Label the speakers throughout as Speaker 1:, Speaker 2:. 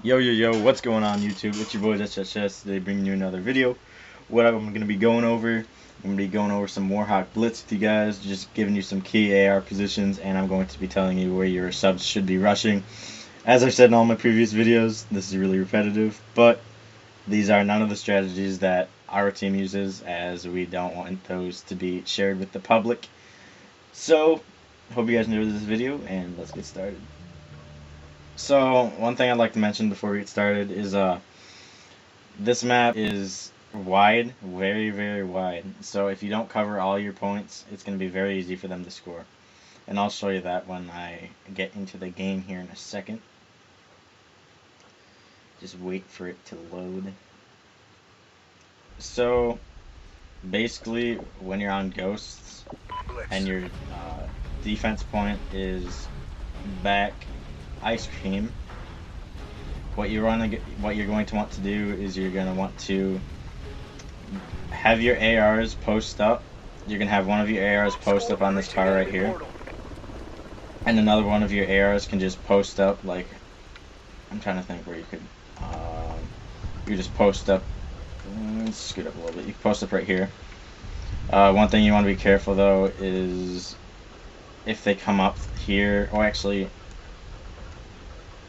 Speaker 1: Yo, what's going on YouTube? It's your boy Shadz, today bringing you another video. What I'm going to be going over, I'm going to be going over some Warhawk Blitz with you guys, just giving you some key AR positions, and I'm going to be telling you where your subs should be rushing. As I've said in all my previous videos, this is really repetitive, but these are none of the strategies that our team uses, as we don't want those to be shared with the public. So, hope you guys enjoyed this video, and let's get started. So, one thing I'd like to mention before we get started is this map is wide, very wide. So if you don't cover all your points, it's going to be very easy for them to score. And I'll show you that when I get into the game here in a second. Just wait for it to load. So, basically, when you're on ghosts and your defense point is back ice cream, what you're going to want to do is you're going to want to have your ARs post up. You're going to have one of your ARs post up on this car right here, and another one of your ARs can just post up, like, I'm trying to think where you could, you just post up, let's scoot up a little bit, you can post up right here. One thing you want to be careful though is if they come up here, or actually,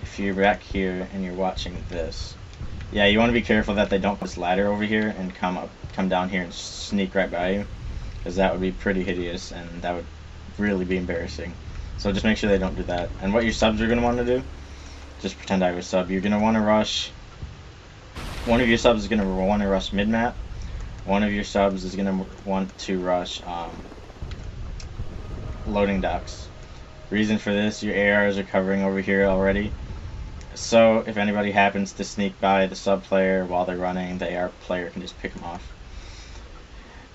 Speaker 1: if you're back here and you're watching this, yeah, you want to be careful that they don't put this ladder over here and come down here and sneak right by you, because that would be pretty hideous and that would really be embarrassing. So just make sure they don't do that. And what your subs are going to want to do, just pretend I was sub. You're going to want to rush. One of your subs is going to want to rush mid map. One of your subs is going to want to rush loading docks. Reason for this, your ARs are covering over here already. So if anybody happens to sneak by the sub player while they're running, the AR player can just pick them off.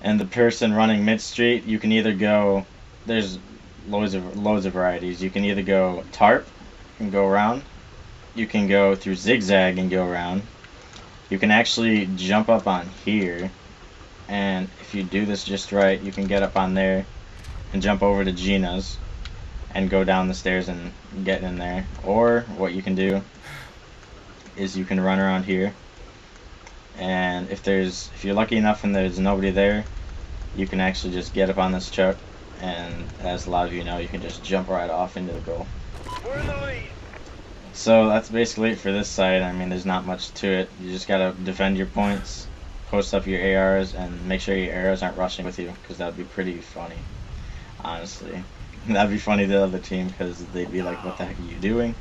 Speaker 1: And the person running mid street, you can either go, there's loads of varieties. You can either go tarp and go around. You can go through zigzag and go around. You can actually jump up on here, and if you do this just right, you can get up on there and jump over to Gina's and go down the stairs and get in there. Or what you can do is you can run around here, and if you're lucky enough and there's nobody there, you can actually just get up on this truck, and as a lot of you know, you can just jump right off into the goal.
Speaker 2: We're in the lead.
Speaker 1: So that's basically it for this side. I mean, there's not much to it. You just gotta defend your points, post up your ARs, and make sure your ARs aren't rushing with you, because that would be pretty funny, honestly. That'd be funny to the other team, because they'd be like, what the heck are you doing?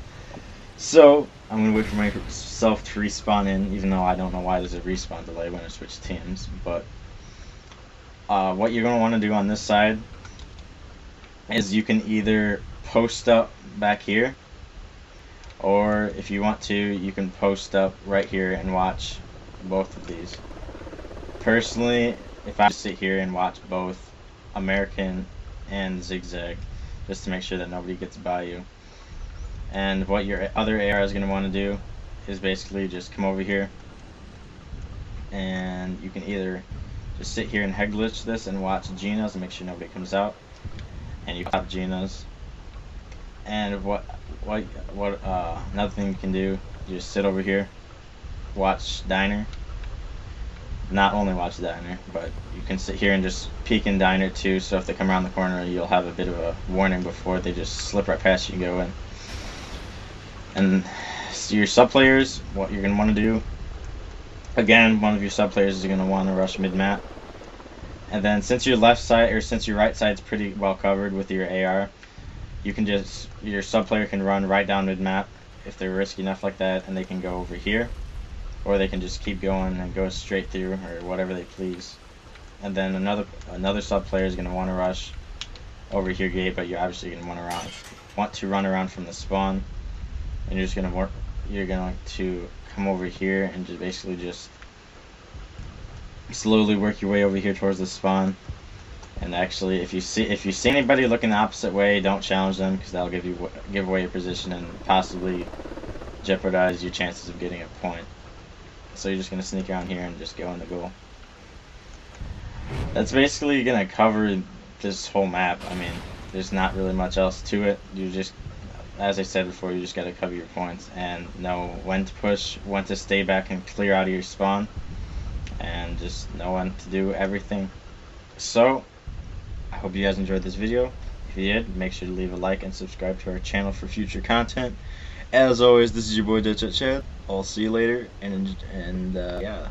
Speaker 1: So, I'm going to wait for myself to respawn in, even though I don't know why there's a respawn delay when I switch teams. But, what you're going to want to do on this side is you can either post up back here, or if you want to, you can post up right here and watch both of these. Personally, if I sit here and watch both American and zigzag, just to make sure that nobody gets by you. And what your other AR is going to want to do is basically just come over here, and you can either just sit here and head glitch this and watch Gina's and make sure nobody comes out, and you pop Gina's. And another thing you can do, you just sit over here, watch Diner. Not only watch Diner, but you can sit here and just peek in Diner too, so if they come around the corner, you'll have a bit of a warning before they just slip right past you and go in. And so your sub players, what you're going to want to do, again, one of your sub players is going to want to rush mid map. And then since your left side, or since your right side's pretty well covered with your AR, you can just, your sub player can run right down mid map if they're risky enough like that, and they can go over here. Or they can just keep going and go straight through, or whatever they please. And then another sub player is going to want to rush over here gate, but you're obviously going to want to run around from the spawn, and you're going to come over here and just basically just slowly work your way over here towards the spawn. And actually, if you see anybody looking the opposite way, don't challenge them, because that'll give away your position and possibly jeopardize your chances of getting a point. So you're just going to sneak around here and just go in the goal. That's basically going to cover this whole map. I mean, there's not really much else to it. You just as I said before, you just gotta cover your points and know when to push, when to stay back and clear out of your spawn, and just know when to do everything. So, I hope you guys enjoyed this video. If you did, make sure to leave a like and subscribe to our channel for future content. As always, this is your boy Shadz. I'll see you later, and yeah.